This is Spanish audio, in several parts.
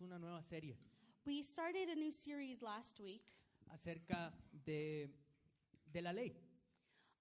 Una nueva serie We started a new series last week acerca de la ley,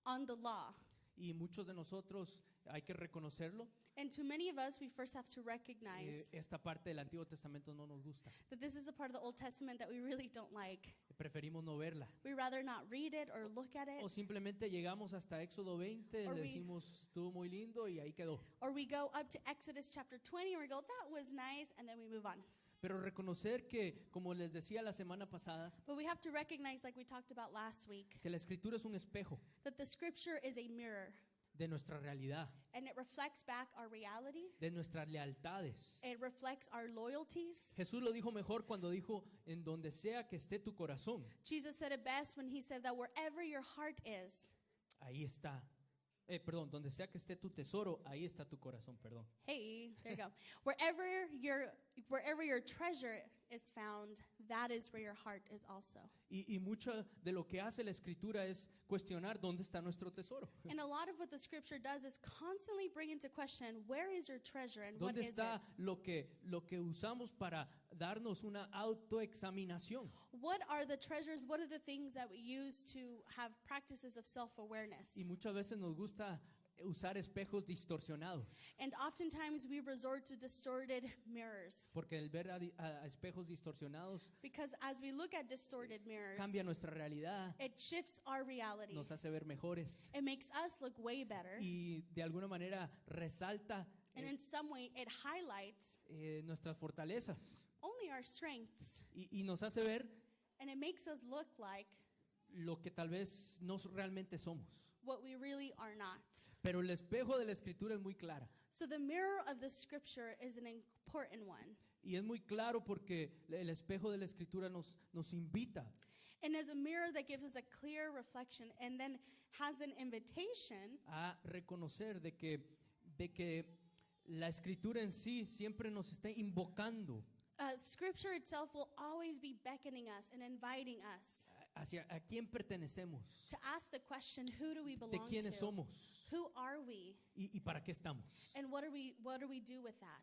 on the law. y muchos de nosotros hay que reconocerlo, And to many of us, we first have to recognize esta parte del Antiguo Testamento no nos gusta, that this is a part of the Old Testament that we really don't like. preferimos no verla, We rather not read it or look at o it, simplemente llegamos hasta Éxodo 20, Or le we- decimos estuvo muy lindo y ahí quedó. or we go up to Exodus chapter 20 and we go, that was nice, and then we move on. Pero reconocer que, como les decía la semana pasada, But we have to recognize, like we talked about last week, que la Escritura es un espejo that the scripture is a mirror de nuestra realidad, and it reflects back our reality. de nuestras lealtades. It reflects our loyalties. Jesús lo dijo mejor cuando dijo, en donde sea que esté tu corazón, Jesus said it best when he said that wherever your heart is, ahí está. Donde sea que esté tu tesoro, ahí está tu corazón, perdón. hey, there you go. Wherever your treasure is found, that is where your heart is also. Y mucho de lo que hace la Escritura es cuestionar dónde está nuestro tesoro. And a lot of what the scripture does is constantly bring into question, where is your treasure and what ¿Dónde is está it? lo que usamos para darnos una autoexaminación? What are the treasures? What are the things that we use to have practices of self-awareness? Y muchas veces nos gusta usar espejos distorsionados, And oftentimes we resort to distorted mirrors. porque el ver a espejos distorsionados Because as we look at distorted mirrors, cambia nuestra realidad, it shifts our reality. nos hace ver mejores It makes us look way better. y de alguna manera resalta And in some way, it highlights nuestras fortalezas only our strengths. y nos hace ver And it makes us look like lo que tal vez no realmente somos. what we really are not. Pero el espejo de la Escritura es muy clara. So the mirror of the scripture is an important one. Y es muy claro porque el espejo de la Escritura nos invita And as a mirror that gives us a clear reflection and then has an invitation a reconocer de que la Escritura en sí siempre nos está invocando Scripture itself will always be beckoning us and inviting us hacia a quién pertenecemos, to ask the question, who do we de belong quiénes to? somos Who are we? y para qué estamos. And what do we do with that?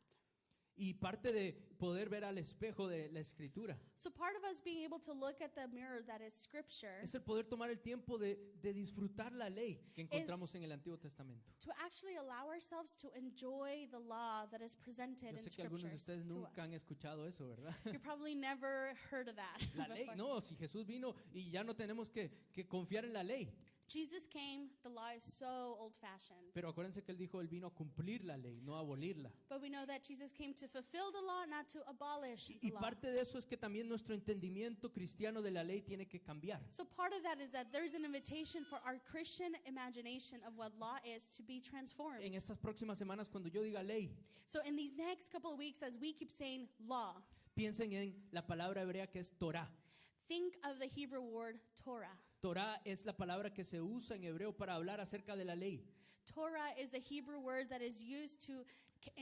Y parte de poder ver al espejo de la Escritura So part of us being able to look at the mirror that is Scripture, es el poder tomar el tiempo de disfrutar la ley que encontramos en el Antiguo Testamento. to actually allow ourselves to enjoy the law that is presented Yo in sé que algunos de Scripture ustedes to nunca han us. escuchado eso, ¿verdad? You probably never heard of that La ley, before. no, si Jesús vino y ya no tenemos que confiar en la ley. Jesus came, the law is so old-fashioned. Pero acuérdense que Él dijo, Él vino a cumplir la ley, no a abolirla. But we know that Jesus came to fulfill the law, not to abolish the Y law. parte de eso es que también nuestro entendimiento cristiano de la ley tiene que cambiar. So part of that is that there's an invitation for our Christian imagination of what law is to be transformed. En estas próximas semanas, cuando yo diga ley, So in these next couple of weeks, as we keep saying law, piensen en la palabra hebrea que es Torah. think of the Hebrew word Torah. Torah es la palabra que se usa en hebreo para hablar acerca de la ley. Torah is the Hebrew word that is used to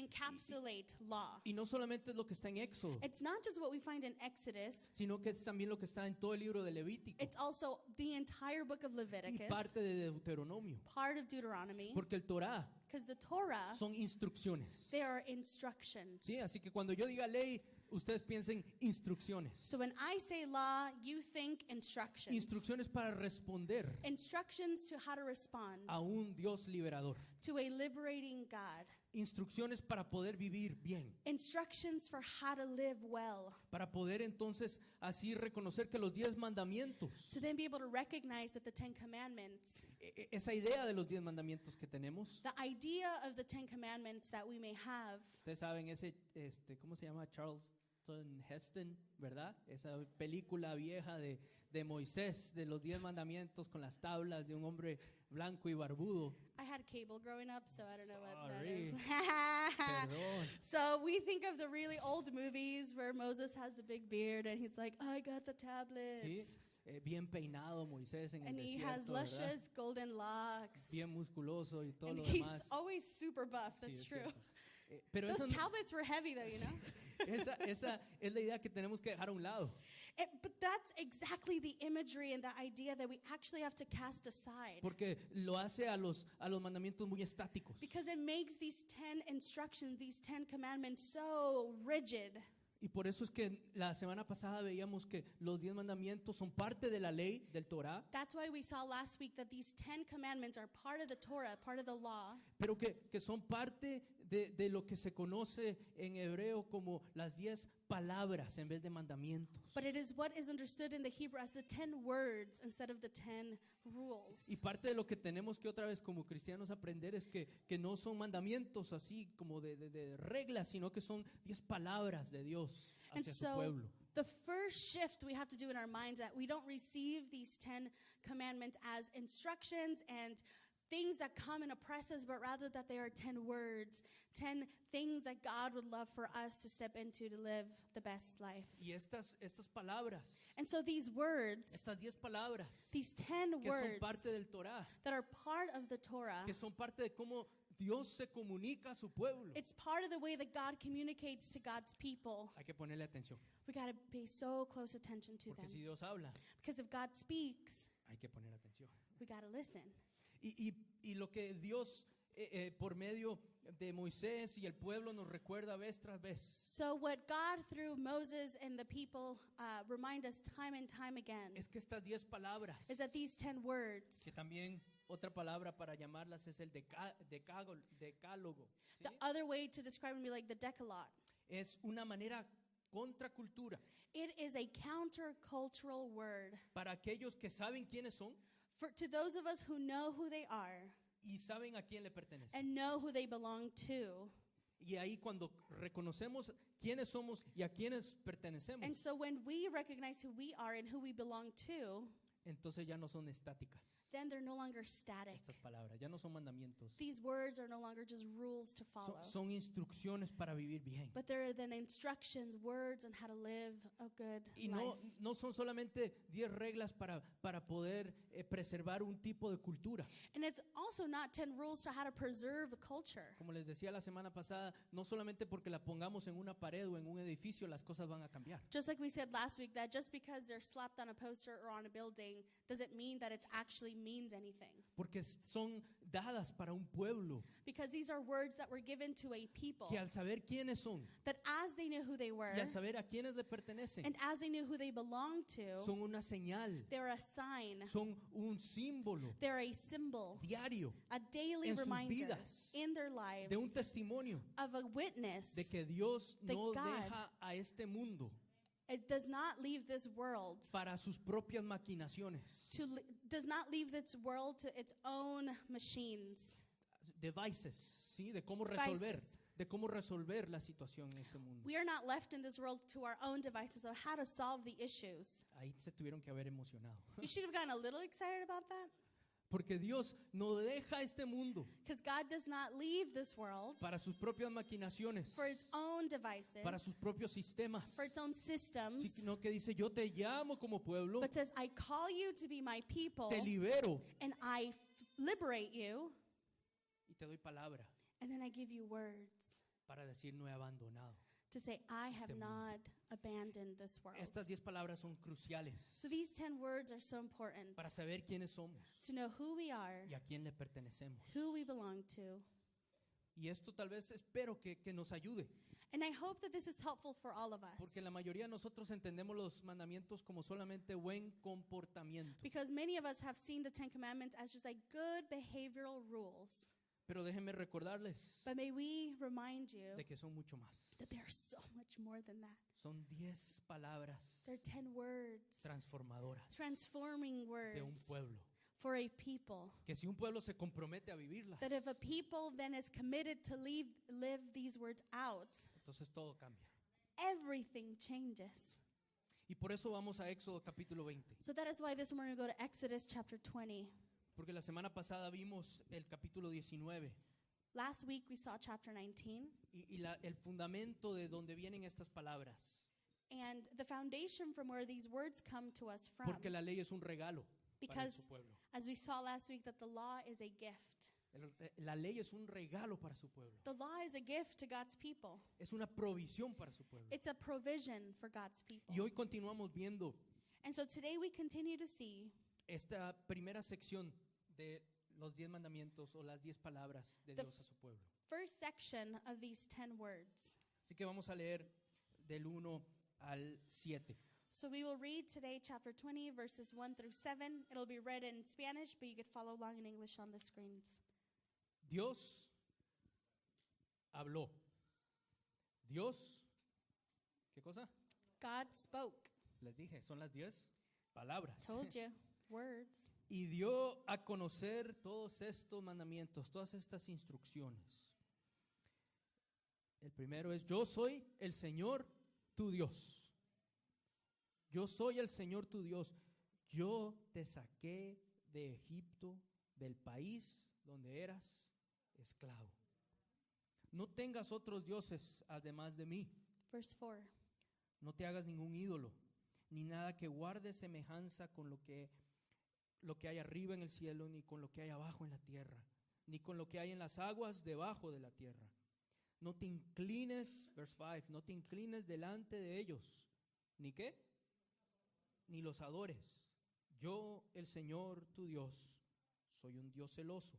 encapsulate law. Y no solamente es lo que está en Éxodo, It's not just what we find in Exodus, sino que es también lo que está en todo el libro de Levítico it's also the entire book of y Leviticus, parte de Deuteronomio. part of Deuteronomy, Porque el Torah because the Torah, son instrucciones. they are instructions. Sí, así que cuando yo diga ley, ustedes piensen instrucciones. So when I say law, you think instructions. Instrucciones para responder Instructions to how to respond a un Dios liberador. to a liberating God. Instrucciones para poder vivir bien. Instructions for how to live well. Para poder entonces así reconocer que los 10 mandamientos, To then be able to recognize that the Ten Commandments, esa idea de los 10 mandamientos que tenemos, the idea of the Ten Commandments that we may have, ustedes saben ¿cómo se llama? Charlton Heston, ¿verdad? Esa película vieja de Moisés, de los 10 mandamientos con las tablas de un hombre blanco y barbudo. I had cable growing up, so I don't know what that Sorry. is. Perdón. So we think of the really old movies where Moses has the big beard and he's like, I got the tablets. Sí, bien peinado Moisés en el And he has desierto, ¿verdad? luscious golden locks. Bien musculoso y todo And lo he's demás. always super buff, Sí, that's es true. cierto. Pero Those eso no- tablets were heavy though, you know? esa es la idea que tenemos que dejar a un lado. But that's exactly the imagery and the idea that we actually have to cast aside. Porque lo hace a los mandamientos muy estáticos. Because it makes these 10 instructions, these 10 commandments so rigid. Y por eso es que la semana pasada veíamos que los 10 mandamientos son parte de la ley del Torah, That's why we saw last week that these 10 commandments are part of the Torah, part of the law, pero que son parte de lo que se conoce en hebreo como las 10 palabras en vez de mandamientos. but it is what is understood in the Hebrew as the 10 words instead of the 10 rules. Y parte de lo que tenemos que otra vez como cristianos aprender es que no son mandamientos así como de reglas, sino que son 10 palabras de Dios And hacia su so pueblo. the first shift we have to do in our minds that we don't receive these 10 commandments as instructions and things that come and oppress us, but rather that they are 10 words, 10 things that God would love for us to step into to live the best life. Y estas palabras, And so these words, estas 10 palabras these 10 que son words parte del Torah, that are part of the Torah, que son parte de cómo Dios se comunica a su pueblo. it's part of the way that God communicates to God's people. Hay que ponerle atención, We got to pay so close attention to porque them. si Dios habla, Because if God speaks, hay que poner atención. we got to listen. Y lo que Dios por medio de Moisés y el pueblo nos recuerda vez tras vez So what God through Moses and the people remind us time and time again es que estas 10 palabras, is that these 10 words, que también otra palabra para llamarlas es el decálogo, ¿sí? the other way to describe them would be like the Decalogue. Es una manera contracultura It is a countercultural word. para aquellos que saben quiénes son To those of us who know who they are y saben a quién le pertenecen. and know who they belong to. Y ahí cuando reconocemos quiénes somos y a quiénes pertenecemos, And so when we recognize who we are and who we belong to, entonces ya no son estáticas then they're no longer static. estas palabras, ya no son mandamientos, These words are no longer just rules to follow, son instrucciones para vivir bien. but they're then instructions, words on how to live a good Y life. no son solamente 10 reglas para poder preservar un tipo de cultura. And it's also not 10 rules to how to preserve a culture. Como les decía la semana pasada, no solamente porque la pongamos en una pared o en un edificio las cosas van a cambiar. Just like we said last week, that just because they're slapped on a poster or on a building doesn't mean that it actually means anything. Porque son dadas para un pueblo Because these are words that were given to a people que al saber quiénes son that as they knew who they were y al saber a quiénes le pertenecen, and as they knew who they belonged to, son una señal, they're a sign, son un símbolo they're a symbol, diario a daily en sus reminder vidas in their lives de un testimonio of a witness. de que Dios that no God deja a este mundo It does not leave this world para sus propias maquinaciones, does not leave this world to its own machines. devices, ¿sí? De cómo resolver la situación en este mundo. We are not left in this world to our own devices on how to solve the issues. Ahí se tuvieron que haber emocionado. You should have gotten a little excited about that Porque Dios no deja este mundo because God does not leave this world para sus propias maquinaciones, for its own devices, para sus propios sistemas, for its own systems, sino que dice, yo te llamo como pueblo, but says, I call you to be my people te libero and I liberate you, y te doy palabra and then I give you words para decir no he abandonado. to say, I have Este mundo. not abandoned this world. Estas 10 palabras son cruciales So these 10 words are so important para saber quiénes somos to know who we are, y a quién le pertenecemos. who we belong to. Y esto tal vez espero que nos ayude, And I hope that this is helpful for all of us. porque la mayoría de nosotros entendemos los mandamientos como solamente buen comportamiento. Because many of us have seen the 10 Commandments as just like good behavioral rules. Pero déjenme recordarles But may we remind you de que son mucho más. that they are so much more than that. Son 10 palabras They're 10 words, transformadoras transforming words de un pueblo. for a people. Que si un pueblo se compromete a vivirlas, That if a people then is committed to live these words out, entonces todo cambia. everything changes. Y por eso vamos a Éxodo capítulo 20. So that is why this morning we go to Exodus chapter 20. Porque la semana pasada vimos el capítulo 19 Last week we saw chapter 19. y el fundamento de donde vienen estas palabras. And the foundation from where these words come to us from. Porque la ley es un regalo para Because su pueblo. as we saw last week that the law is a gift. La ley es un regalo para su pueblo. The law is a gift to God's people. Es una provisión para su pueblo. It's a provision for God's people. Y hoy continuamos viendo And so today we continue to see esta primera sección de los 10 mandamientos o las 10 palabras de The Dios a su pueblo. first section of these 10 words. Así que vamos a leer del 1 al 7. So we will read today chapter 20, verses 1 through 7. It'll be read in Spanish, but you could follow along in English on the screens. Dios habló. Dios, ¿qué cosa? God spoke. Les dije, son las 10 palabras. Told you. Words. Y dio a conocer todos estos mandamientos, todas estas instrucciones. El primero es: yo soy el Señor tu Dios. Yo soy el Señor tu Dios. Yo te saqué de Egipto, del país donde eras esclavo. No tengas otros dioses además de mí. Verse 4. No te hagas ningún ídolo, ni nada que guarde semejanza con lo que hay arriba en el cielo, ni con lo que hay abajo en la tierra, ni con lo que hay en las aguas debajo de la tierra. No te inclines, verse 5, no te inclines delante de ellos. ¿Ni qué? Ni los adores. Yo, el Señor tu Dios, soy un Dios celoso.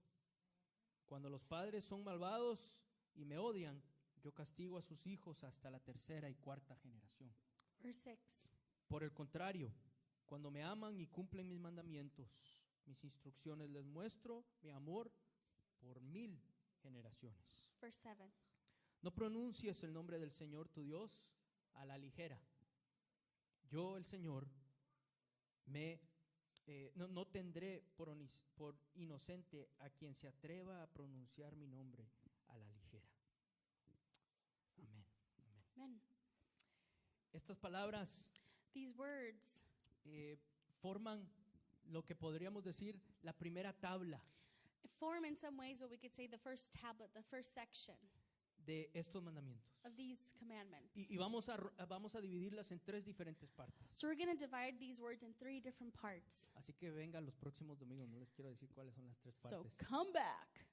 Cuando los padres son malvados y me odian, yo castigo a sus hijos hasta la tercera y cuarta generación. Verse 6. Por el contrario, cuando me aman y cumplen mis mandamientos, mis instrucciones, les muestro mi amor por 1000 generaciones. Verse 7. No pronuncies el nombre del Señor tu Dios a la ligera. Yo, el Señor, no tendré por inocente a quien se atreva a pronunciar mi nombre a la ligera. Amén. Amén. Amen. Estas palabras These words forman lo que podríamos decir la primera tabla form in some ways what we could say the first tablet, the first section de estos mandamientos. of these commandments. Y vamos a dividirlas en 3 diferentes partes. So we're going to divide these words in 3 different parts. Así que vengan los próximos domingos, no les quiero decir cuáles son las 3 So partes. come back.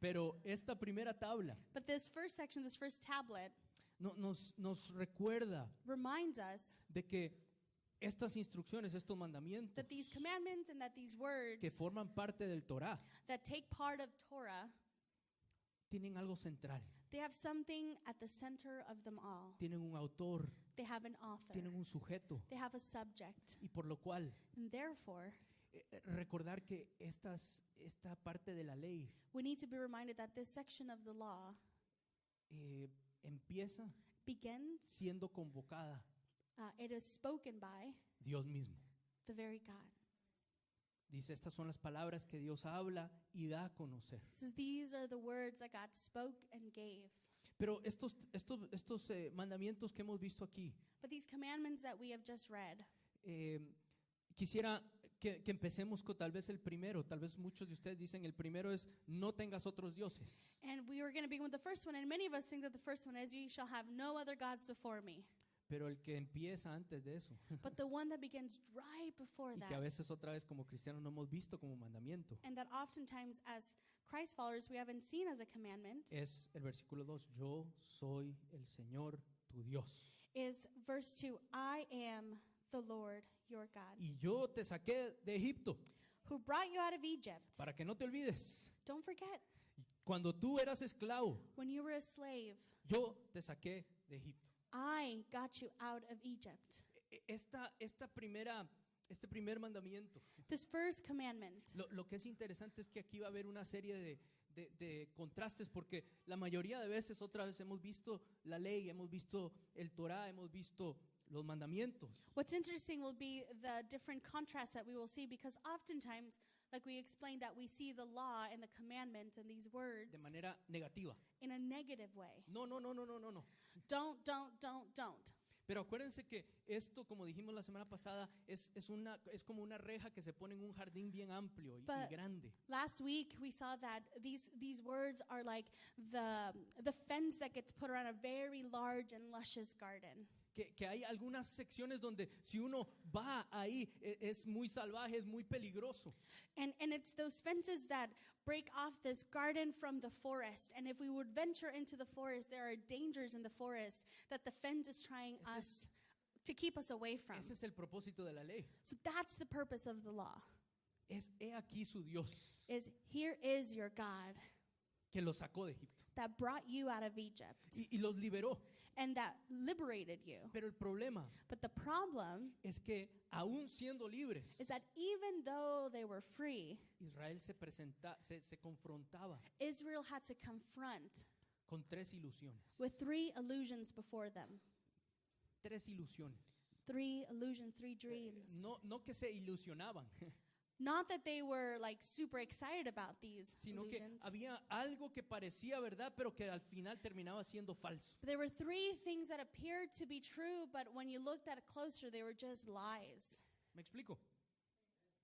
Pero esta primera tabla But this first section, this first tablet, nos recuerda reminds us de que estas instrucciones, estos mandamientos that these commandments and that these words que forman parte del Torah that take part of Torah, tienen algo central, they have something at the center of them all. tienen un autor, They have an author. tienen un sujeto, They have a subject. y por lo cual And therefore, recordar que esta parte de la ley we need to be reminded that this section of the law empieza begins, siendo convocada it is spoken by Dios mismo. the very God. Dice, estas son las palabras que Dios habla y da a conocer. It says, these are the words that God spoke and gave. Pero estos mandamientos que hemos visto aquí, But these commandments that we have just read, quisiera que empecemos con tal vez el primero. Tal vez muchos de ustedes dicen el primero es no tengas otros dioses. and we were going to begin with the first one, and many of us think that the first one is, you shall have no other gods before me. Pero el que empieza antes de eso But the one that begins right before y que a that, veces otra vez como cristianos no hemos visto como mandamiento and that oftentimes as Christ followers we haven't seen as a commandment, es el versículo 2. Yo soy el Señor tu Dios is verse 2, I am the Lord your God, y yo te saqué de Egipto, who brought you out of Egypt. para que no te olvides. Don't forget, Cuando tú eras esclavo, when you were a slave, yo te saqué de Egipto. I got you out of Egypt. Este primer mandamiento, This first commandment, lo que es interesante es que aquí va a haber una serie de contrastes, porque la mayoría de veces otra vez hemos visto la ley, hemos visto el Torah, hemos visto los mandamientos, what's interesting will be the different contrasts that we will see, because oftentimes, like we explained, that we see the law and the commandment and these words de manera negativa. in a negative way. No. Don't. Pero acuérdense que esto, como dijimos la semana pasada, es como una reja que se pone en un jardín bien amplio y But- grande. Last week we saw that these words are like the fence that gets put around a very large and luscious garden. Que hay algunas secciones donde si uno va ahí es muy salvaje, es muy peligroso. And it's those fences that break off this garden from the forest. And if we would venture into the forest, there are dangers in the forest that the fence is trying Ese es- to keep us away from. Ese es el propósito de la ley. So that's the purpose of the law. He aquí su Dios Is here is your God que los sacó de Egipto that brought you out of Egypt y los liberó. and that liberated you. Pero el problema But the problem es que aún siendo libres, is that even though they were free, Israel se confrontaba Israel had to confront con tres ilusiones. with three illusions before them. Tres ilusiones. Three illusions, three dreams. No que se ilusionaban, Not that they were like super excited about these sino que illusions. había algo que parecía verdad, pero que al final terminaba siendo falso. But there were three things that appeared to be true, but when you looked at it closer, they were just lies. ¿Me explico?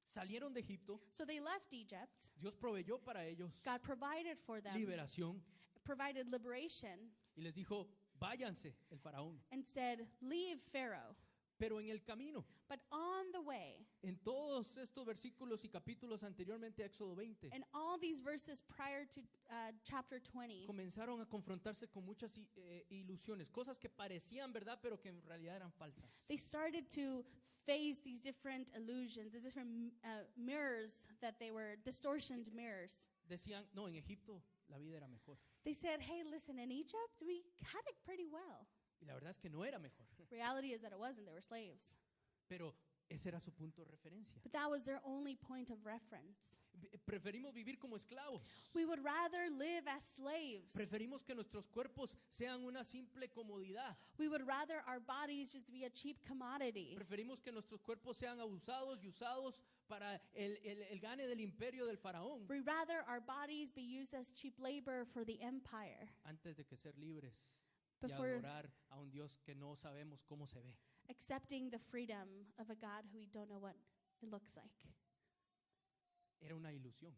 Salieron de Egipto, So they left Egypt. Dios proveyó para ellos God provided for them, liberación provided liberation, y les dijo, váyanse el faraón. and said, "Leave Pharaoh." Pero en el camino, But on the way, en todos estos versículos y capítulos anteriormente a Éxodo 20, in all these verses prior to chapter 20, comenzaron a confrontarse con muchas ilusiones, cosas que parecían verdad, pero que en realidad eran falsas. they started to face these different illusions, these different mirrors that they were distortioned mirrors. Decían, no, en Egipto la vida era mejor. They said, "Hey, listen, in Egypt, we had it pretty well." Y la verdad es que no era mejor. Reality is that it wasn't, they were slaves. Pero ese era su punto de referencia. But that was their only point of reference. Preferimos vivir como esclavos. We would rather live as slaves. Preferimos que nuestros cuerpos sean una simple comodidad. We would rather our bodies just be a cheap commodity. Preferimos que nuestros cuerpos sean abusados y usados para el gane del imperio del faraón, We'd rather our bodies be used as cheap labor for the empire antes de que ser libres y before adorar a un Dios que no sabemos cómo se ve. accepting the freedom of a God who we don't know what it looks like. Era una ilusión.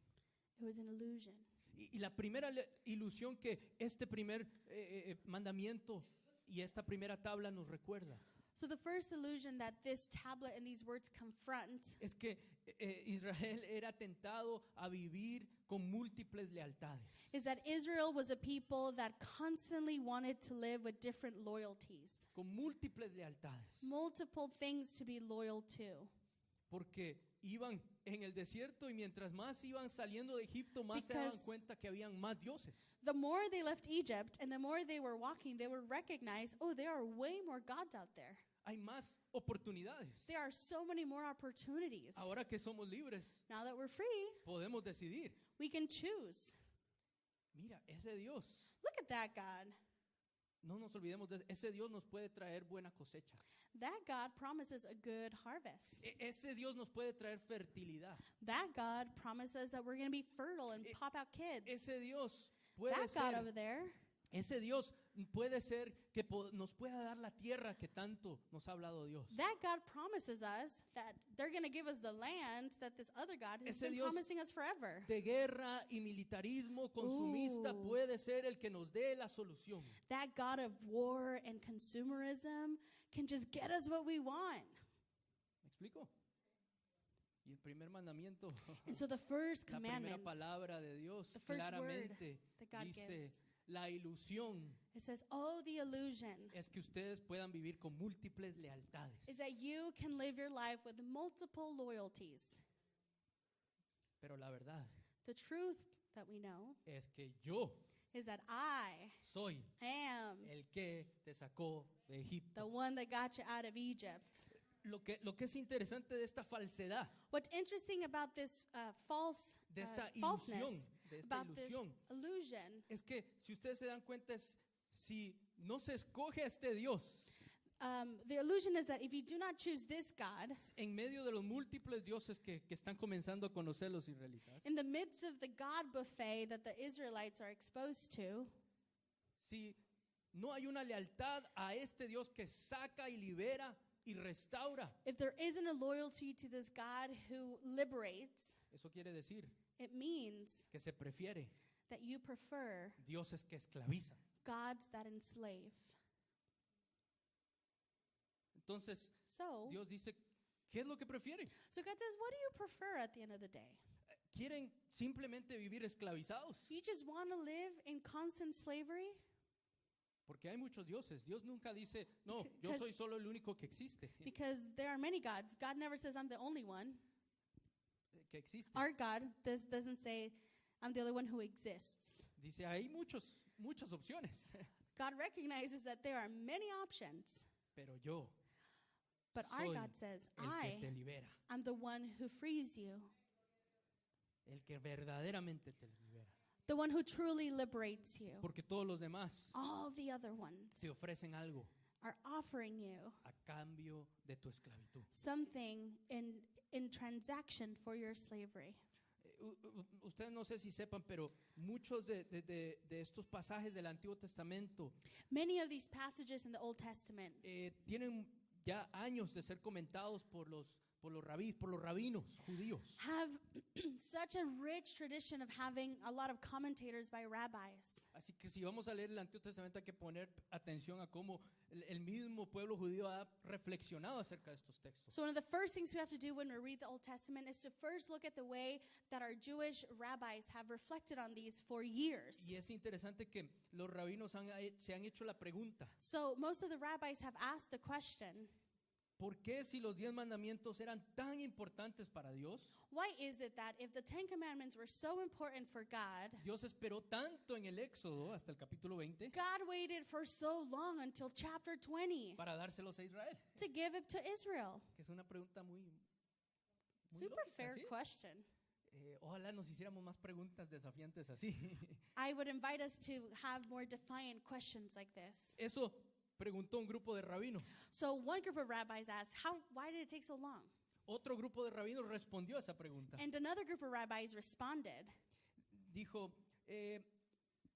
It was an illusion. Y la primera ilusión que este primer mandamiento y esta primera tabla nos recuerda So the first illusion that this tablet and these words confront es que Israel era tentado a vivir con múltiples lealtades. is that Israel was a people that constantly wanted to live with different loyalties, Con múltiples lealtades. multiple things to be loyal to. Porque iban en el desierto y mientras más iban saliendo de Egipto, más se daban Because- cuenta que habían más dioses. The more they left Egypt and the more they were walking, they would recognize, oh, there are way more gods out there. Hay más oportunidades. There are so many more opportunities. Ahora que somos libres, Now that we're free, podemos decidir. we can choose. Mira, ese Dios, Look at that God. no nos olvidemos de ese Dios nos puede traer buena cosecha. That God promises a good harvest. Ese Dios nos puede traer fertilidad. That God promises that we're going to be fertile and pop out kids. Ese Dios puede That God ser, over there, ese Dios puede ser que nos pueda dar la tierra que tanto nos ha hablado Dios. that God promises us that they're going to give us the land that this other God has Ese been Dios promising us forever. De guerra y militarismo consumista Ooh. puede ser el que nos dé la solución. That God of war and consumerism can just get us what we want. ¿Me explico? Y el primer mandamiento, And so the first la primera commandment, palabra de Dios the first claramente that God dice, gives, la ilusión it says, oh, the illusion es que ustedes puedan vivir con múltiples lealtades. is that you can live your life with multiple loyalties. Pero la verdad The truth that we know es que yo is that I soy am el que te sacó de Egipto. the one that got you out of Egypt. Lo que es interesante de esta falsedad, What's interesting about this de esta falseness, ilusión, de esta about this ilusión, illusion, es que si ustedes se dan cuenta es si no se escoge a este Dios the illusion is that if you do not choose this God, en medio de los múltiples dioses que están comenzando a conocer los israelitas, in the midst of the God buffet that the Israelites are exposed to, si no hay una lealtad a este Dios que saca y libera y restaura, if there isn't a loyalty to this God who liberates, eso quiere decir it means que se prefiere that you prefer dioses que esclavizan. gods that enslave. Entonces, So, Dios dice, ¿qué es lo que prefieren? so God says, what do you prefer at the end of the day? ¿Quieren simplemente vivir esclavizados? You just want to live in constant slavery? Porque hay muchos dioses. Dios nunca dice, no, Because- yo soy solo el único que existe. Because there are many gods. God never says, I'm the only one. Que existe. Our God doesn't say, I'm the only one who exists. Dice, hay muchas opciones. God recognizes that there are many options, pero yo but our soy God says, el que te libera, I'm the one who frees you, el que verdaderamente te libera. the one who truly liberates you. Porque todos los demás All the other ones te ofrecen algo are offering you a cambio de tu esclavitud. something in transaction for your slavery. Ustedes no sé si sepan, pero muchos de estos pasajes del Antiguo Testamento Many of these passages in the Old Testament tienen ya años de ser comentados por los rabinos judíos. have such a rich tradition of having a lot of commentators by rabbis. Así que si vamos a leer el Antiguo Testamento hay que poner atención a cómo el mismo pueblo judío ha reflexionado acerca de estos textos. So one of the first things we have to do when we read the Old Testament is to first look at the way that our Jewish rabbis have reflected on these for years. Y es interesante que los rabinos se han hecho la pregunta, So most of the rabbis have asked the question, ¿por qué si los 10 mandamientos eran tan importantes para Dios, why is it that if the 10 Commandments were so important for God, Dios esperó tanto en el Éxodo hasta el capítulo 20 God waited for so long until chapter 20 para dárselos a Israel? to give it to Israel? Que es una pregunta muy Super lógica, fair ¿sí? question. Ojalá nos hiciéramos más preguntas desafiantes así. I would invite us to have more defiant questions like this. Eso preguntó un grupo de rabinos. So one group of rabbis asked, why did it take so long? Otro grupo de rabinos respondió a esa pregunta. And another group of rabbis responded, Dijo,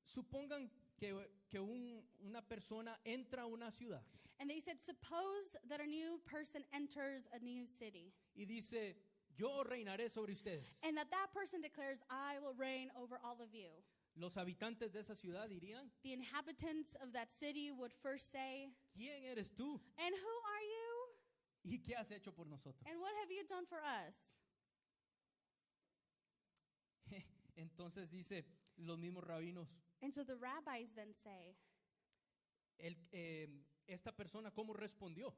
supongan que una persona entra a una ciudad and they said, suppose that a new person enters a new city, y dice, yo reinaré sobre ustedes. and that person declares, I will reign over all of you. Los habitantes de esa ciudad dirían, The inhabitants of that city would first say, ¿quién eres tú? and who are you? ¿Y qué has hecho por nosotros? And what have you done for us? Entonces dice los mismos rabinos, And so the rabbis then say, esta persona ¿cómo respondió?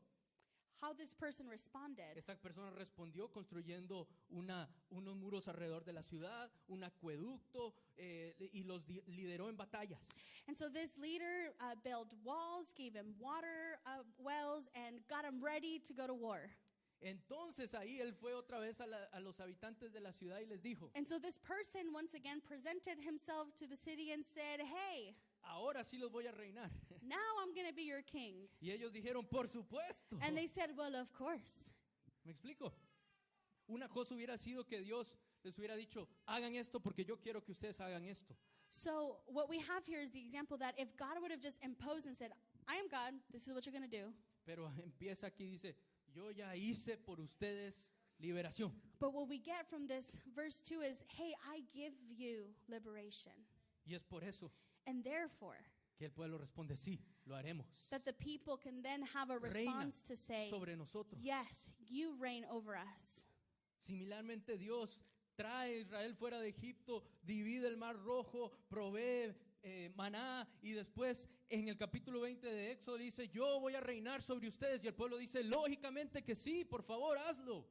how this person responded. Esta persona respondió construyendo unos muros alrededor de la ciudad, un acueducto, y los lideró en batallas. And so this leader built walls, gave him water wells, and got him ready to go to war. Entonces ahí él fue otra vez a los habitantes de la ciudad y les dijo, And so this person once again presented himself to the city and said, hey, ahora sí los voy a reinar. now I'm going to be your king. Y ellos dijeron, por supuesto. And they said, well, of course. ¿Me explico? Una cosa hubiera sido que Dios les hubiera dicho, hagan esto porque yo quiero que ustedes hagan esto. So what we have here is the example that if God would have just imposed and said, I am God, this is what you're going to do. Pero empieza aquí, dice, yo ya hice por ustedes liberación. But what we get from this verse 2 is, hey, I give you liberation. Y es por eso And therefore, que el pueblo responde, sí, lo haremos. that the people can then have a response to say, Sobre nosotros. yes, you reign over us. Similarmente Dios trae a Israel fuera de Egipto, divide el mar rojo, provee maná y después en el capítulo 20 de Éxodo dice, yo voy a reinar sobre ustedes, y el pueblo dice, lógicamente que sí, por favor hazlo.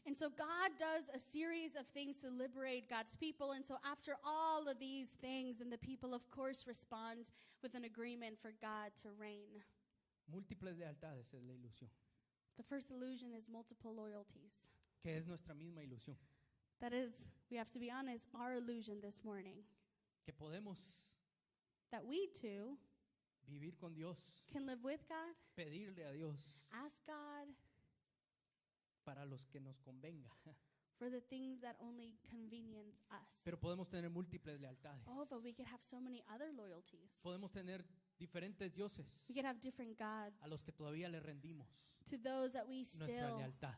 And so God does a series of things to liberate God's people. And so after all of these things, then the people, of course, respond with an agreement for God to reign. Múltiples lealtades es la ilusión, The first illusion is multiple loyalties. que es nuestra misma ilusión, That is, we have to be honest, our illusion this morning. que podemos That we too vivir con Dios, can live with God, pedirle a Dios ask God para los que nos convenga, for the things that only convenience us. pero podemos tener múltiples lealtades. Oh, but we could have so many other loyalties. Podemos tener diferentes dioses We could have different gods a los que todavía le rendimos to those that we nuestra still lealtad.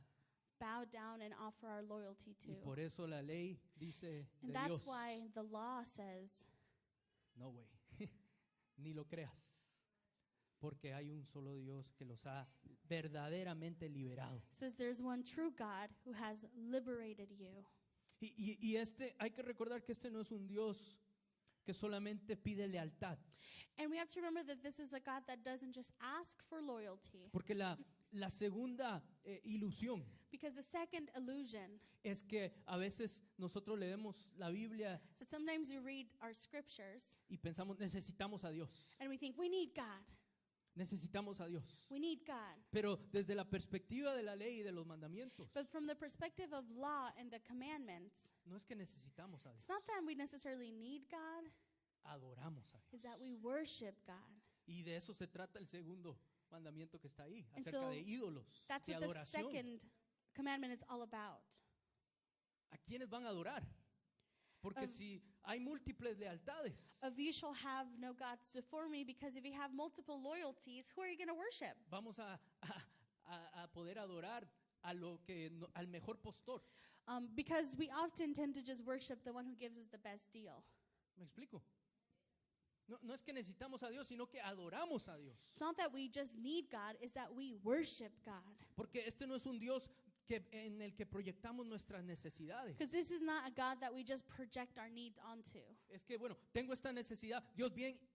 bow down and offer our loyalty to. Y por eso la ley dice And de that's Dios, why the law says, no way, ni lo creas, porque hay un solo Dios que los ha verdaderamente liberado. says there's one true God who has liberated you. Y hay que recordar que este no es un Dios que solamente pide lealtad, And we have to remember that this is a God that doesn't just ask for loyalty. porque La segunda ilusión Because the second illusion, es que a veces nosotros leemos la Biblia so sometimes you read our scriptures y pensamos necesitamos a Dios, and we think we need God. necesitamos a Dios. We need God. Pero desde la perspectiva de la ley y de los mandamientos, But from the perspective of law and the commandments, no es que necesitamos a it's Dios, not that we necessarily need God, adoramos a it's Dios. that we worship God. Y de eso se trata el segundo mandamiento que está ahí, And acerca so de ídolos, That's de what the adoración. second commandment is all about. ¿A quiénes van a adorar? Porque Of- si hay múltiples lealtades, Of you shall have no gods before me, because if you have multiple loyalties, who are you going to worship? vamos a poder adorar a lo que al mejor postor. Because we often tend to just worship the one who gives us the best deal. ¿Me explico? No es que necesitamos a Dios, sino que adoramos a Dios. It's not that we just need God, it's that we worship God. Porque este no es un Dios en el que proyectamos nuestras necesidades. Because this is not a God that we just project our needs onto. Es que, bueno, tengo esta necesidad. Dios,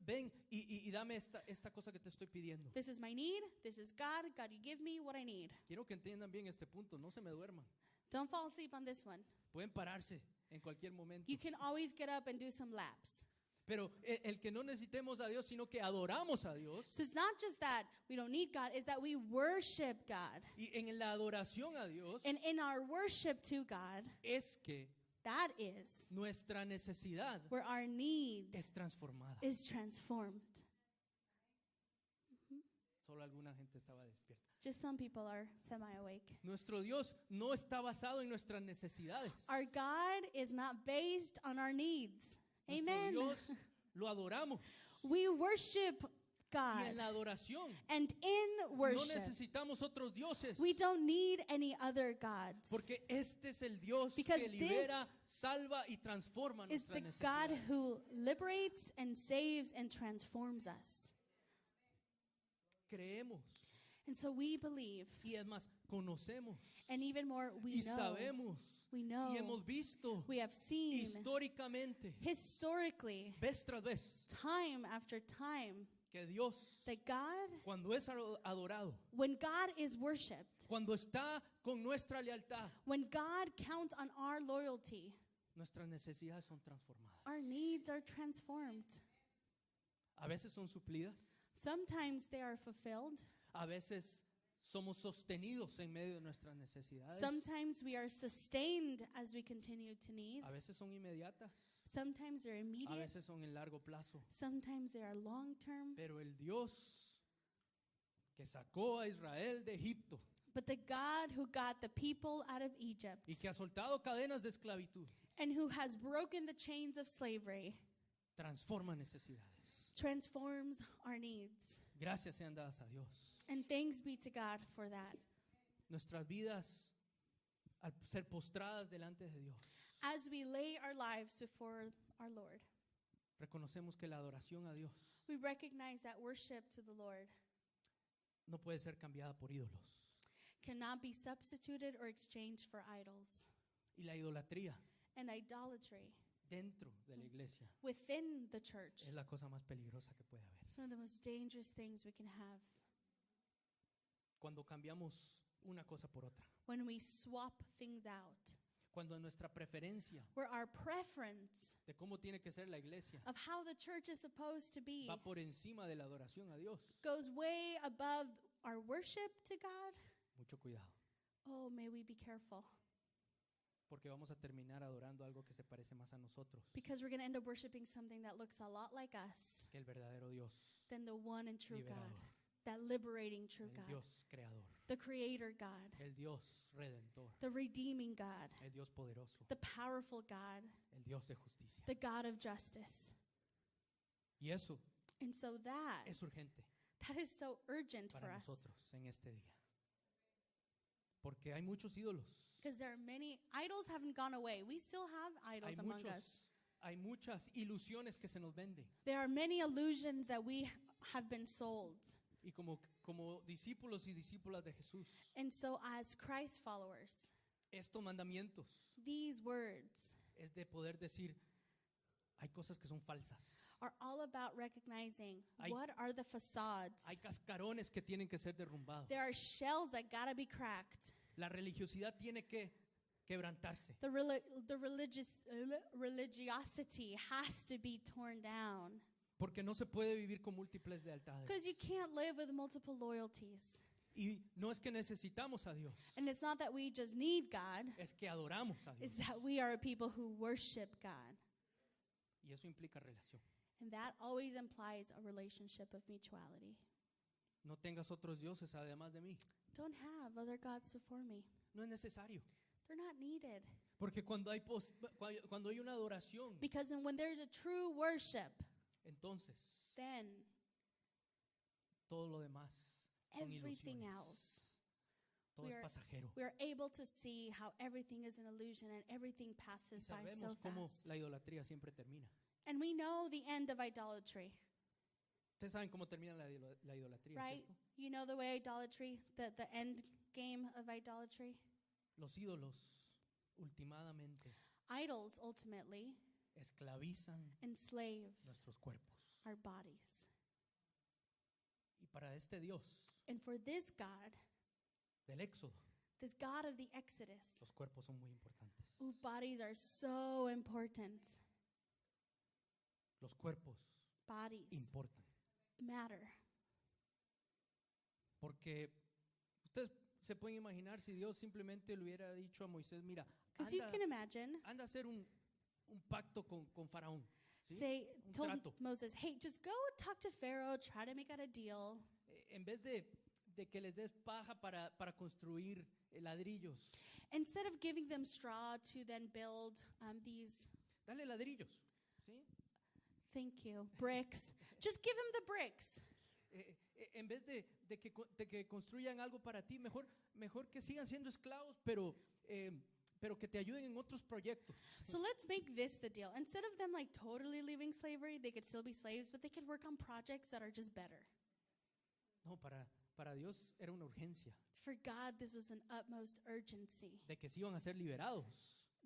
ven y dame esta cosa que te estoy pidiendo. This is my need, this is God. God, you give me what I need. Quiero que entiendan bien este punto, no se me duerman. Don't fall asleep on this one. Pueden pararse en cualquier momento. You can always get up and do some laps. Pero el que no necesitemos a Dios, sino que adoramos a Dios. So it's not just that we don't need God, it's that we worship God. Y en la adoración a Dios And in our worship to God, es que that is nuestra necesidad where our need es transformada. is transformed. Solo alguna gente estaba despierta. Just some people are semi-awake. Nuestro Dios no está basado en nuestras necesidades. Our God is not based on our needs. Nuestro Amen. Dios lo adoramos. We worship Y God. en la adoración And in no worship, necesitamos otros dioses. we don't need any other gods. Porque este es el Dios Because que libera, salva y transforma It's nuestras the God necesidades. who liberates and saves and transforms us. Creemos And so we believe, y es más, conocemos and even more, we y know. sabemos We know. y hemos visto We have seen históricamente, historically, vez tras vez, time after time, que Dios, that God, cuando es adorado, when God is worshipped, cuando está con nuestra lealtad, when God counts on our loyalty, nuestras necesidades son transformadas. our needs are transformed. A veces son suplidas, Sometimes they are fulfilled. a veces somos sostenidos en medio de nuestras necesidades, Sometimes we are sustained as we continue to need. a veces son inmediatas, Sometimes they're a immediate. veces son en largo plazo. Sometimes they are long term. Pero el Dios que sacó a Israel de Egipto But the God who got the people out of Egypt y que ha soltado cadenas de esclavitud, and who has broken the chains of slavery transforma necesidades. transforms our needs. Gracias sean dadas a Dios. And thanks be to God for that. Nuestras vidas, al ser postradas delante de Dios, As we lay our lives before our Lord, reconocemos que la adoración a Dios we recognize that worship to the Lord no puede ser cambiada por ídolos. cannot be substituted or exchanged for idols. Y la idolatría And idolatry dentro de la iglesia within the church es la cosa más peligrosa que puede haber. is one of the most dangerous things we can have. Cuando cambiamos una cosa por otra, When we swap things out, cuando nuestra preferencia where our preference de cómo tiene que ser la iglesia of how the church is supposed to be va por encima de la adoración a Dios, goes way above our worship to God, mucho cuidado, oh, may we be careful. porque vamos a terminar adorando algo que se parece más a nosotros Because we're going to end up worshiping something that looks a lot like us que el verdadero Dios, than the one and true God, liberador, that liberating true el God, Dios creador, the creator God, el Dios redentor, the redeeming God, el Dios poderoso, the powerful God, el Dios de justicia. the God of justice. Y eso And so that es urgente is so urgent for para us. nosotros en este día. Porque hay muchos ídolos, Because there are many idols haven't gone away. We still have idols among us. hay muchas ilusiones que se nos venden. There are many illusions that we have been sold. Y como discípulos y discípulas de Jesús, And so as Christ followers, estos mandamientos these words es de poder decir, hay cosas que son falsas. are all about recognizing Hay- what are the facades. Hay cascarones que tienen que ser derrumbados. There are shells that gotta be cracked. La religiosidad tiene que quebrantarse. The religiosity has to be torn down Porque no se puede vivir con múltiples lealtades. because you can't live with multiple loyalties. Y no es que necesitamos a Dios, And it's not that we just need God, es que adoramos a Dios. it's that we are a people who worship God. Y eso implica relación. And that always implies a relationship of mutuality. No tengas otros dioses además de mí. Don't have other gods before me. No es necesario. They're not needed. Porque cuando hay una adoración, Because when there's a true worship, entonces then todo lo demás son everything ilusiones. else, Todo we es are- pasajero. we are able to see how everything is an illusion and everything Y passes by so sabemos cómo fast. la idolatría siempre termina. And we know the end of idolatry, Ustedes saben cómo termina la idolatría, right? ¿cierto? You know the way idolatry, the end game of idolatry? Los ídolos, últimamente, Idols ultimately esclavizan enslave nuestros cuerpos. our bodies. Y para este Dios And for this God, del Éxodo, this God of the Exodus, los cuerpos son muy importantes. bodies are so important. Los cuerpos Bodies importan. matter. Porque ustedes se pueden imaginar si Dios simplemente le hubiera dicho a Moisés, mira, Because you anda, can imagine, anda a hacer un pacto con Faraón. ¿sí? Un told trato. Moses, hey, just go talk to Pharaoh, try to make out a deal. En vez de que les des paja para construir ladrillos, Instead of giving them straw to then build these, dale ladrillos. ¿sí? thank you, bricks, just give him the bricks. En vez de que construyan algo para ti, mejor que sigan siendo esclavos, pero que te ayuden en otros proyectos. So let's make this the deal. Instead of them like totally leaving slavery, they could still be slaves, but they could work on projects that are just better. No, para Dios era una urgencia For God, this was an utmost urgency. de que se iban a ser liberados.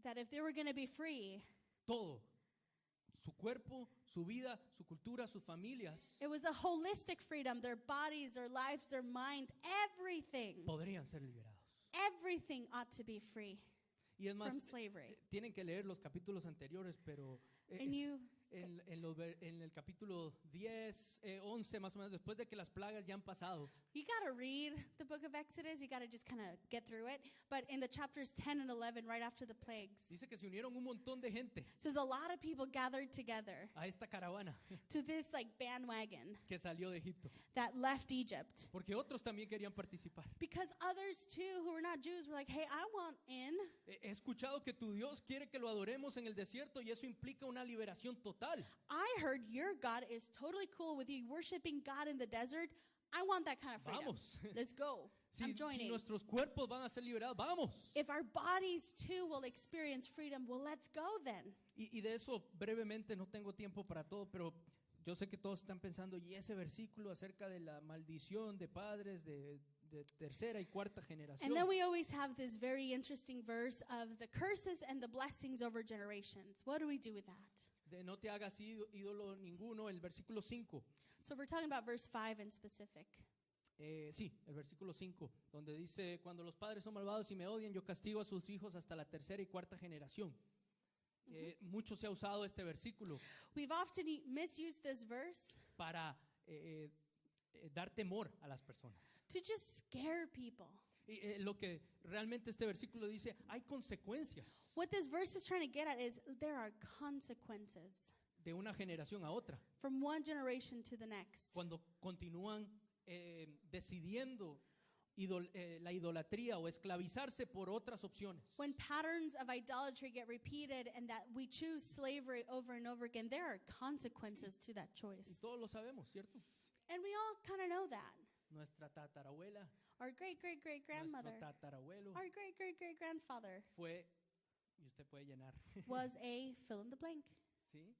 That if they were going to be free, Todo. Su cuerpo, su vida, su cultura, sus familias it was a holistic freedom. Their bodies, their lives, their mind, everything. podrían ser liberados. Everything ought to be free Y es más, from slavery. tienen que leer los capítulos anteriores, pero And you- en el capítulo 10, 11 más o menos, después de que las plagas ya han pasado, You got to read the book of Exodus. You got to just kind of get through it. But in the chapters 10 and 11, right after the plagues, dice que se unieron un montón de gente it says a lot of people gathered together a esta caravana to this like bandwagon que salió de Egipto, that left Egypt. porque otros también querían participar. Because others too who were not Jews were like, hey, I want in. He escuchado que tu Dios quiere que lo adoremos en el desierto y eso implica una liberación total. I heard your God is totally cool with you worshiping God in the desert. I want that kind of freedom. Vamos. Let's go. I'm Si joining. nuestros cuerpos van a ser liberados, vamos. If our bodies too will experience freedom, well, let's go then. Y de eso brevemente, no tengo tiempo para todo, pero yo sé que todos están pensando, y ese versículo acerca de la maldición de padres de tercera y cuarta generación. And then we always have this very interesting verse of the curses and the blessings over generations. What do we do with that? De no te hagas ídolo ninguno, el versículo 5. So we're talking about verse 5 in specific. Sí, el versículo 5, donde dice, cuando los padres son malvados y me odian, yo castigo a sus hijos hasta la tercera y cuarta generación. Mucho se ha usado este versículo We've often misused this verse para dar temor a las personas. to just scare people. Y lo que realmente este versículo dice, hay consecuencias What this verse is trying to get at is there are consequences de una generación a otra. from one generation to the next. Cuando continúan decidiendo la idolatría o esclavizarse por otras opciones. When patterns of idolatry get repeated and that we choose slavery over and over again, there are consequences to that Y choice. todos lo sabemos, ¿cierto? And we all kind of know that. Nuestra tatarabuela, Our great, great, great grandmother, nuestro tatarabuelo our great, great, great grandfather fue, y usted puede llenar, was a fill in the blank. ¿sí?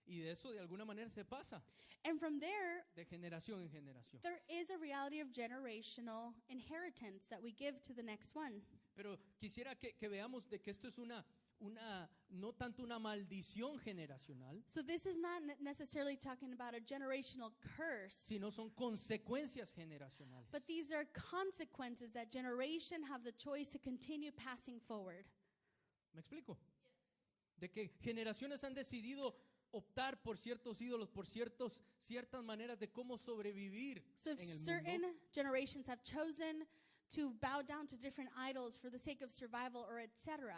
Y de eso de alguna manera se pasa And from there, de generación en generación. there is a reality of generational inheritance that we give to the next one. Pero quisiera que veamos de que esto es una no tanto una maldición generacional, So this is not necessarily talking about a generational curse, sino son consecuencias generacionales. but these are consequences that generation have the choice to continue passing forward. ¿Me explico? De que generaciones han decidido optar por ciertos ídolos, por ciertas maneras de cómo sobrevivir So if en el certain mundo. generations have chosen to bow down to different idols for the sake of survival or etc.,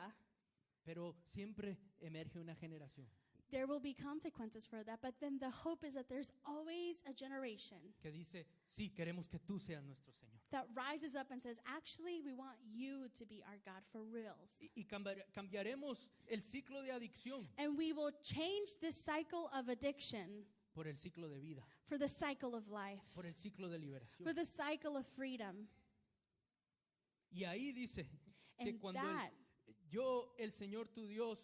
Pero siempre emerge una generación there will be consequences for that. But then the hope is that there's always a generation que dice, sí, queremos que tú seas nuestro Señor. that rises up and says, actually, we want you to be our God for reals. Y cambiaremos el ciclo de adicción And we will change this cycle of addiction por el ciclo de vida, for the cycle of life, por el ciclo de for liberación. the cycle of freedom. Y ahí dice que And cuando yo, el Señor tu Dios,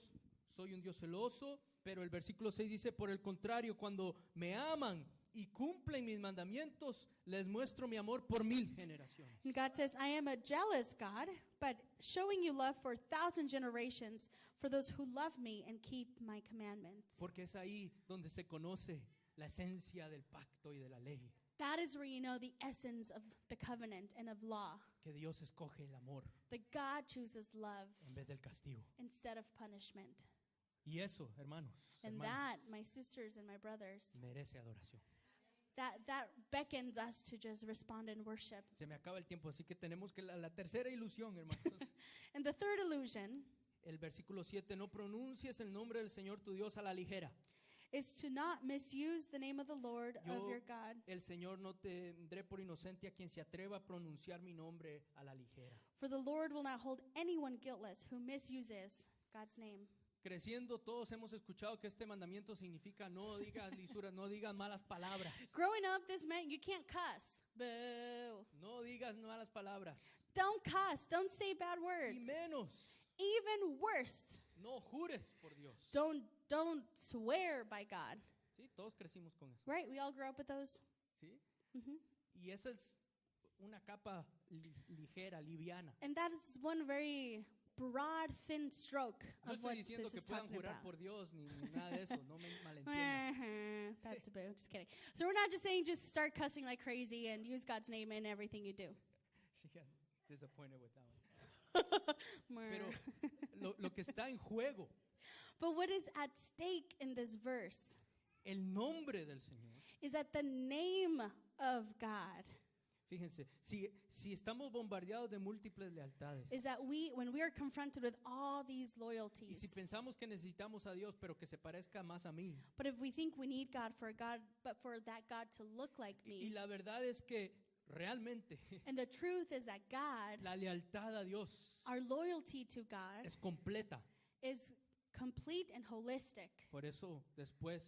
soy un Dios celoso, pero el versículo 6 dice, por el contrario, cuando me aman y cumplen mis mandamientos, les muestro mi amor por 1000 generaciones. And God says, I am a jealous God, but showing you love for 1,000 generations for those who love me and keep my commandments. Porque es ahí donde se conoce la esencia del pacto y de la ley, That is where you know the essence of the covenant and of law. que Dios escoge el amor That God chooses love en vez del castigo. instead of punishment. Y eso, hermanos, And hermanas, that, my sisters and my brothers, merece adoración. that beckons us to just respond in worship. Se me acaba el tiempo, así que tenemos que la tercera ilusión, hermanos. And the third illusion El versículo 7, no pronuncies el nombre del Señor tu Dios a la ligera. is to not misuse the name of the Lord Yo, of your God. el Señor, no tendré por inocente a quien se atreva a pronunciar mi nombre a la ligera. For the Lord will not hold anyone guiltless who misuses God's name. Creciendo, todos hemos escuchado que este mandamiento significa no digas lisuras, no digas malas palabras. Growing up, this meant you can't cuss. Boo. No digas malas palabras. Don't cuss. Don't say bad words. Y menos, Even worse, no jures por Dios. don't swear by God. Sí, todos crecimos con eso. Right? We all grew up with those. ¿Sí? Mhm. Y esa es una capa ligera, liviana. And that is one very broad, thin stroke No of what estoy diciendo this que is puedan talking jurar about. por Dios ni nada de eso, no me malentiendan. That's a boo. Just kidding. So we're not just saying just start cussing like crazy and use God's name in everything you do. She got disappointed with that one. Mer. Pero lo que está en juego, But what is at stake in this verse el nombre del Señor. is that the name of God Fíjense, si estamos bombardeados de múltiples lealtades is that when we are confronted with all these y loyalties, si pensamos que necesitamos a Dios pero que se parezca más a mí, but if we think we need God, but for that God to look like y me, la verdad es que realmente and the truth is that God, la lealtad a Dios our loyalty to God, es completa. is complete and holistic. Por eso después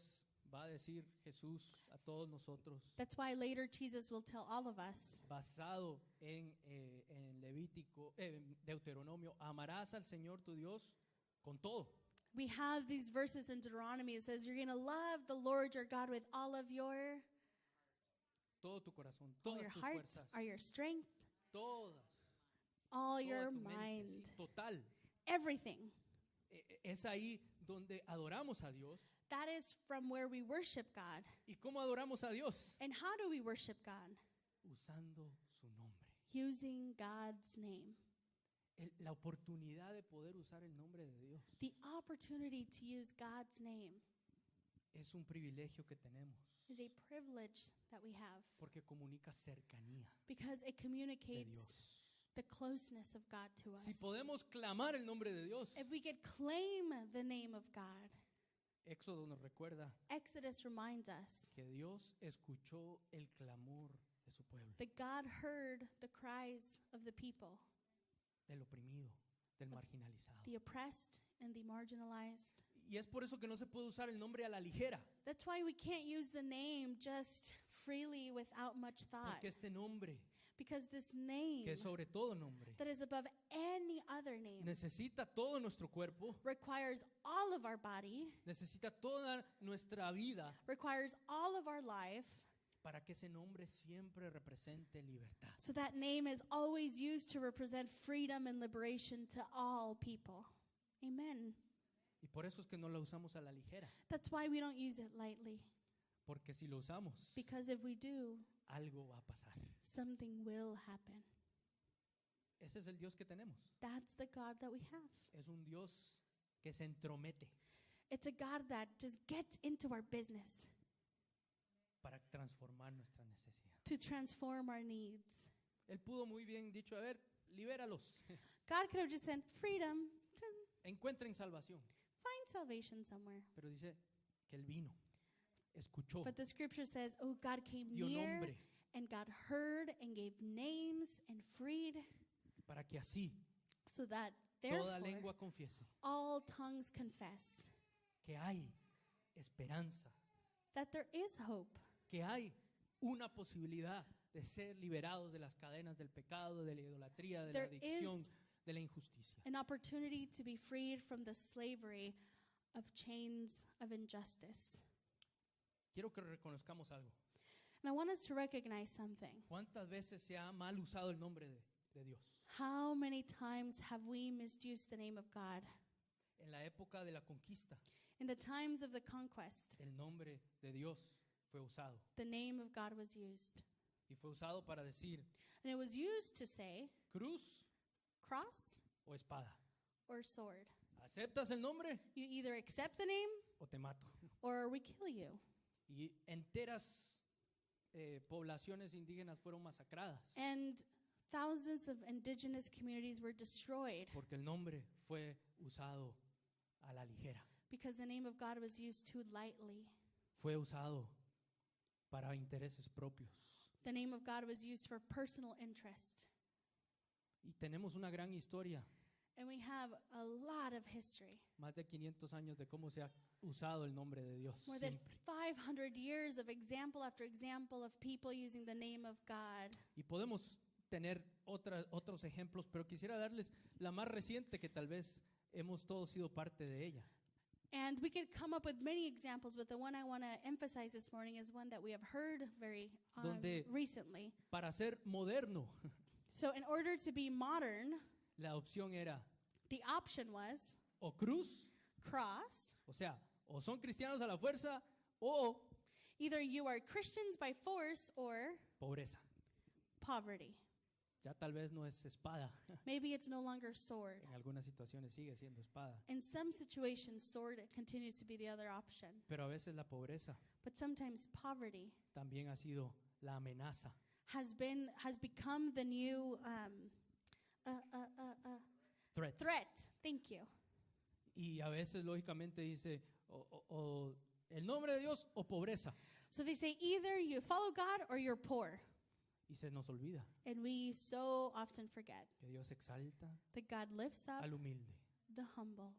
va a decir Jesús a todos nosotros, That's why later Jesus will tell all of us, basado en Levítico, en Deuteronomio, amarás al Señor tu Dios con todo. we have these verses in Deuteronomy that says you're going to love the Lord your God with all of your Todo tu corazón, all todas your tus heart, fuerzas, all your strength, todas, all toda your tu mente, mind, sí, total. everything. Es ahí donde adoramos a Dios. That is from where we worship God. ¿Y cómo adoramos a Dios? And how do we worship God? Usando su nombre. Using God's name. La oportunidad de poder usar el nombre de Dios The opportunity to use God's name es un privilegio que tenemos is a privilege that we have porque comunica cercanía because it de communicates Dios. the closeness of God to us. Si podemos clamar el nombre de Dios, If we could claim the name of God, Éxodo nos recuerda Exodus reminds us que Dios escuchó el clamor de su pueblo, that God heard the cries of the people, del oprimido, del marginalizado. the oppressed and the marginalized. Y es por eso que no se puede usar el nombre a la ligera, That's why we can't use the name just freely without much thought. porque este nombre, Because this name que es sobre todo nombre, that is above any other name necesita todo nuestro cuerpo, requires all of our body, necesita toda nuestra vida requires all of our life, para que ese nombre siempre represente libertad. so that name is always used to represent freedom and liberation to all people. Amen. Y por eso es que no la usamos a la ligera. That's why we don't use it lightly. Porque si lo usamos, Because if we do, algo va a pasar. something will happen. Ese es el Dios que tenemos. That's the God that we have. Es un Dios que se entromete It's a God that just gets into our business para transformar nuestra necesidad. to transform our needs. Él pudo muy bien dicho, a ver, libéralos, God could have just said, freedom, encuentren salvación. find salvation somewhere. Pero dice que Él vino, escuchó, But the scripture says, oh, God came dio near nombre, and God heard and gave names and freed para que así so that toda therefore lengua confiese all tongues confess que hay esperanza, that there is hope, que hay una posibilidad de ser liberados de las cadenas del pecado, de la idolatría, de la There adicción, is de la injusticia. an opportunity to be freed from the slavery of chains of injustice. Quiero que reconozcamos algo. And I want us to recognize something. ¿Cuántas veces se ha mal usado el nombre de Dios? How many times have we misused the name of God? En la época de la conquista, In the times of the conquest, el nombre de Dios fue usado. the name of God was used. Y fue usado para decir And it was used to say cruz cross o espada. or sword. ¿Aceptas el nombre You either accept the name o te mato? or we kill you. Y enteras poblaciones indígenas fueron masacradas And thousands of indigenous communities were destroyed porque el nombre fue usado a la ligera. because the name of God was used too lightly. Fue usado para intereses propios. The name of God was used for personal interest. Y tenemos una gran historia, And we have a lot of history. más de 500 años de cómo se ha usado el nombre de Dios. More than Siempre. 500 years of example after example of people using the name of God. Y podemos tener otros ejemplos, pero quisiera darles la más reciente que tal vez hemos todos sido parte de ella. And we could come up with many examples, but the one I want to emphasize this morning is one that we have heard very Donde- recently. Para ser moderno, So in order to be modern, la opción era the option was o cruz, cross. o sea, o son cristianos a la fuerza o Either you are Christians by force or pobreza. poverty. Ya tal vez no es espada, Maybe it's no longer sword. en algunas situaciones sigue siendo espada, In some situations, sword continues to be the other option. pero a veces la pobreza But sometimes poverty también ha sido la amenaza. has become the new Threat. threat. Thank you. Y a veces lógicamente dice o el nombre de Dios o pobreza. So they say either you follow God or you're poor. Y se nos olvida And we so often forget que Dios exalta that God lifts up al humilde the humble,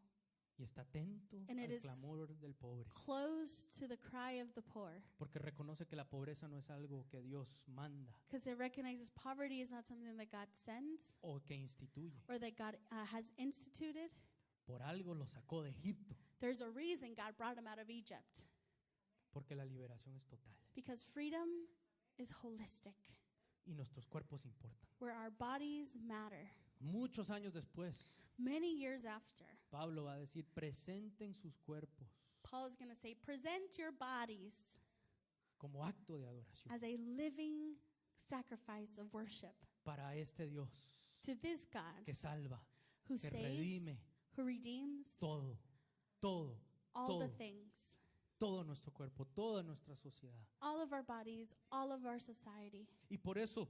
y está atento And it al is clamor del pobre. close to the cry of the poor. Porque reconoce que la pobreza no es algo que Dios manda Because it recognizes poverty is not something that God sends o que instituye. or that God has instituted. Por algo lo sacó de Egipto, There's a reason God brought him out of Egypt. porque la liberación es total Because freedom is holistic, y nuestros cuerpos importan. where our bodies matter. Muchos años después, Many years after, Pablo va a decir, presenten sus cuerpos Paul is going to say, present your bodies como acto de adoración as a living sacrifice of worship para este Dios to this God que salva, who que saves, redime who redeems todo, all the todo, things, todo nuestro cuerpo, toda nuestra sociedad. all of our bodies, all of our society. Y por eso,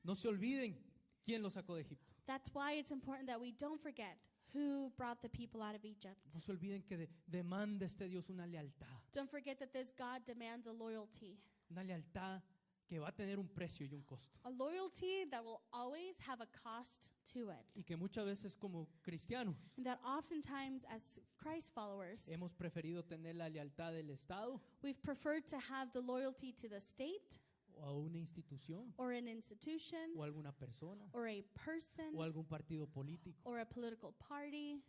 no se olviden quién los sacó de Egipto. That's why it's important that we don't forget who brought the people out of Egypt. No se olviden que demanda este Dios una lealtad. Don't forget that this God demands a loyalty. Una lealtad que va a tener un precio y un costo. A loyalty that will always have a cost to it. Y que muchas veces como cristianos And that oftentimes as Christ followers, hemos preferido tener la lealtad del Estado we've preferred to have the loyalty to the state o a una institución or an institution o a alguna persona or a person o a algún partido político. or a political party.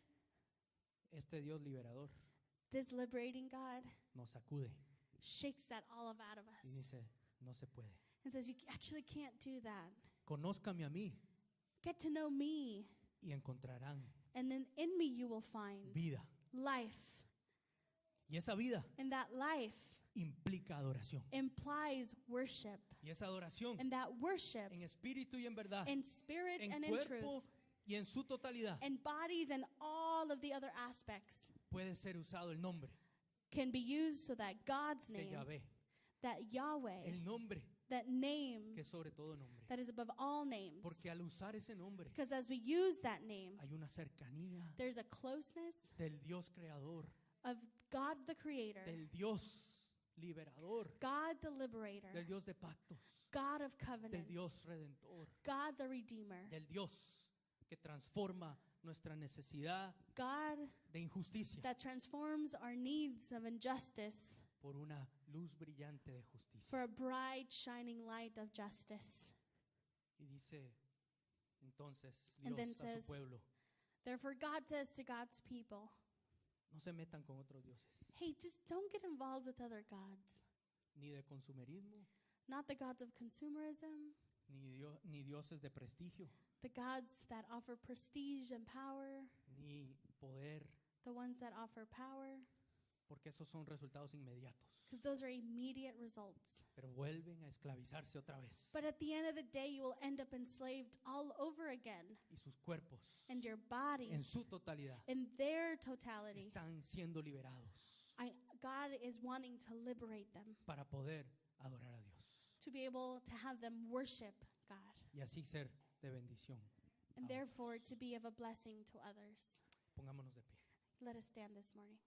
Este Dios liberador This liberating God nos sacude shakes that all of out of y us dice, no se puede. and says, you actually can't do that. Conózcame a mí Get to know me y encontrarán And in me you will find vida. life. Y esa vida And that life implica adoración. implies worship. Y esa adoración And that worship en espíritu y en verdad, in spirit en and in cuerpo truth, y en su totalidad, and bodies and all of the other aspects puede ser usado el nombre can be used so that God's de name, Yahvé, that Yahweh, el nombre that name que es sobre todo nombre. that is above all names. Porque al usar ese nombre Because as we use that name, hay una cercanía there's a closeness del Dios creador, of God the Creator, del Dios liberador, God the Liberator, del Dios de pactos, God of del covenants, Dios redentor, God the Redeemer, del Dios que transforma nuestra necesidad God de injusticia that transforms our needs of injustice por una luz brillante de justicia. for a bright shining light of justice. Y dice entonces And Dios then a su says, pueblo, Therefore God says to God's people, no se metan con otros dioses, hey, just don't get involved with other gods. ni de consumerismo, Not the gods of consumerism, ni dioses de prestigio, the gods that offer prestige and power, ni poder, the ones that offer power, porque esos son resultados inmediatos. because those are immediate results. Pero vuelven a esclavizarse otra vez. But at the end of the day, you will end up enslaved all over again. Y sus cuerpos, And your en bodies, su totalidad, in their totality, están siendo liberados God is wanting to liberate them, para poder adorar a Dios. to be able to have them worship God, Y así ser de bendición. and a therefore otros. to be of a blessing to others. Pongámonos de pie. Let us stand this morning.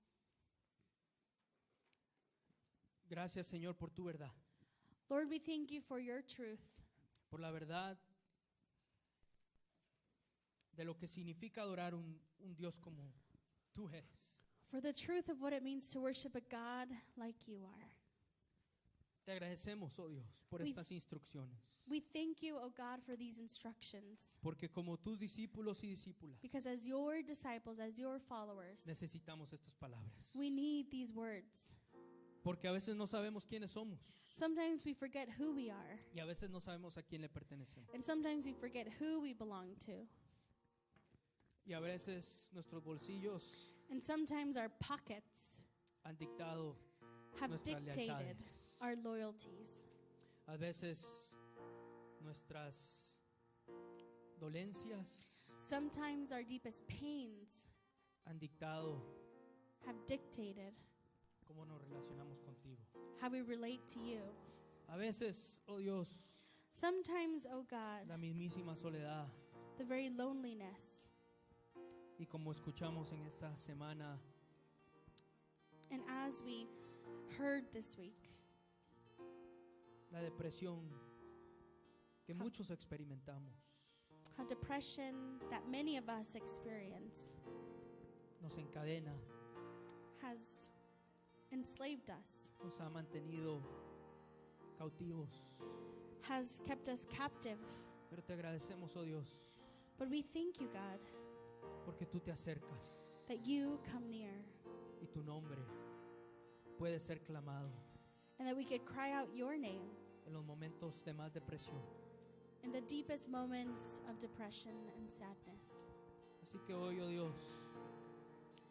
Gracias, Señor, por tu verdad. Lord, we thank you for your truth, Por la verdad de lo que significa adorar un Dios como tú eres. for the truth of what it means to worship a God like you are. Te agradecemos, oh Dios, por We- estas instrucciones. We thank you, O God, for these instructions, Porque como tus discípulos y discípulas, because as your disciples, as your followers, necesitamos estas palabras. we need these words. Porque a veces no sabemos quiénes somos. Sometimes we forget who we are, Y a veces no sabemos a quién le pertenecemos. and sometimes we forget who we belong to. Y a veces nuestros bolsillos And sometimes our pockets han dictado have nuestras dictated lealtades. our loyalties. A veces nuestras dolencias Sometimes our deepest pains han dictado have dictated cómo nos relacionamos contigo. how we relate to you. A veces, oh Dios, Sometimes, O God, la mismísima soledad. the very loneliness. Y como escuchamos en esta semana, And as we heard this week, la depresión que How- muchos experimentamos how depression that many of us experience nos encadena, has enslaved us, nos ha mantenido cautivos. has kept us captive. Pero te agradecemos, oh Dios, But we thank you, God, porque tú te acercas that you come near y tu nombre puede ser clamado and that we could cry out your name en los momentos de más depresión. in the deepest moments of depression and sadness. Así que hoy, oh Dios,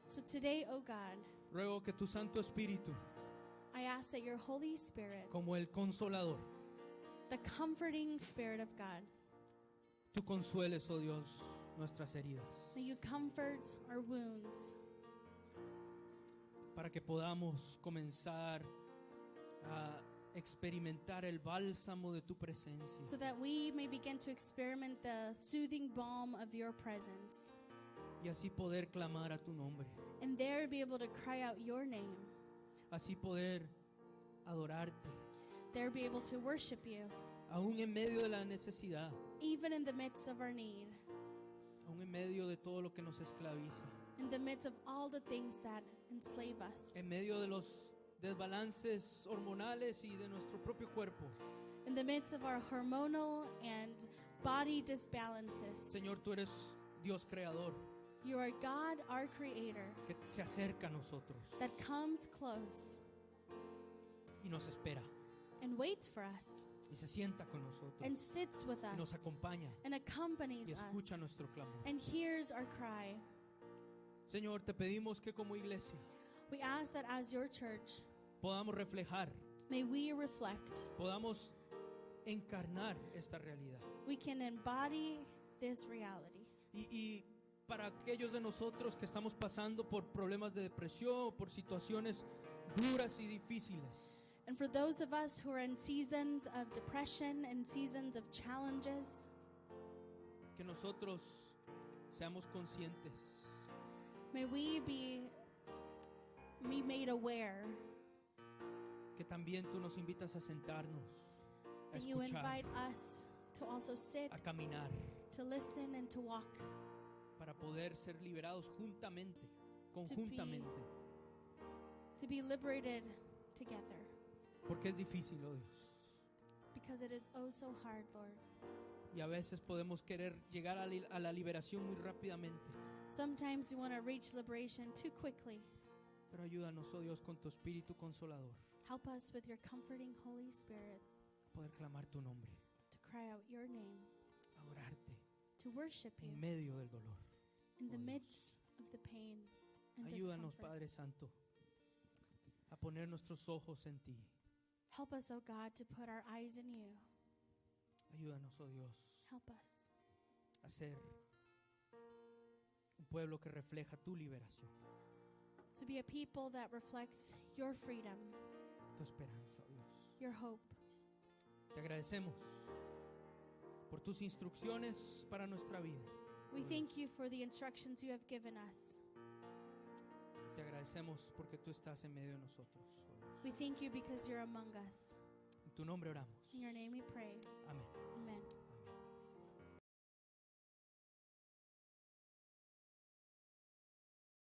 So today, O God, ruego que tu Santo Espíritu, I ask that your Holy Spirit, como el consolador, the comforting Spirit of God, tú consueles, oh Dios, nuestras heridas, that you comfort our wounds, para que podamos comenzar a experimentar el bálsamo de tu presencia so that we may begin to experiment the soothing balm of your presence, y así poder clamar a tu nombre, and there be able to cry out your name, así poder adorarte, there be able to worship you, aún en medio de la necesidad, even in the midst of our need, aún en medio de todo lo que nos esclaviza, in the midst of all the things that enslave us, en medio de los desbalances hormonales y de nuestro propio cuerpo. in the midst of our hormonal and body disbalances. Señor, tú eres Dios creador You are God, our Creator, que se acerca a nosotros that comes close y nos espera and waits for us y se sienta con nosotros and sits with y nos us acompaña and accompanies y us escucha nuestro clamor. and hears our cry. Señor, te pedimos que como iglesia We ask that as your church, podamos reflejar, may we reflect, podamos encarnar esta realidad. we can embody this reality. Y para aquellos de nosotros que estamos pasando por problemas de depresión, por situaciones duras y difíciles, And for those of us who are in seasons of depression and seasons of challenges, que nosotros seamos conscientes may we be made aware que también tú nos invitas a sentarnos, a that you escuchar, invite us to also sit, a caminar, to listen, and to walk, para poder ser liberados juntamente, conjuntamente, to be liberated together. porque es difícil, oh Dios. Because it is oh so hard, Lord. Y a veces podemos querer llegar a la liberación muy rápidamente, Sometimes we want to reach liberation too quickly. pero ayúdanos, oh Dios, con tu Espíritu Consolador, Help us with your comforting Holy Spirit a poder clamar tu nombre, to cry out your name, a orarte to worship you en medio del dolor. in the oh Dios. midst of the pain and Ayúdanos, discomfort. Padre Santo, a poner nuestros ojos en ti. Help us, oh God, to put our eyes in you. Ayúdanos, oh Dios, Help us a ser un pueblo que refleja tu liberación, to be a people that reflects your freedom, tu esperanza, oh Dios. your hope. Te agradecemos por tus instrucciones para nuestra vida. We thank you for the instructions you have given us. Te agradecemos porque tú estás en medio de nosotros, oh Dios. We thank you because you're among us. En tu nombre oramos. In your name we pray. Amén. Amen.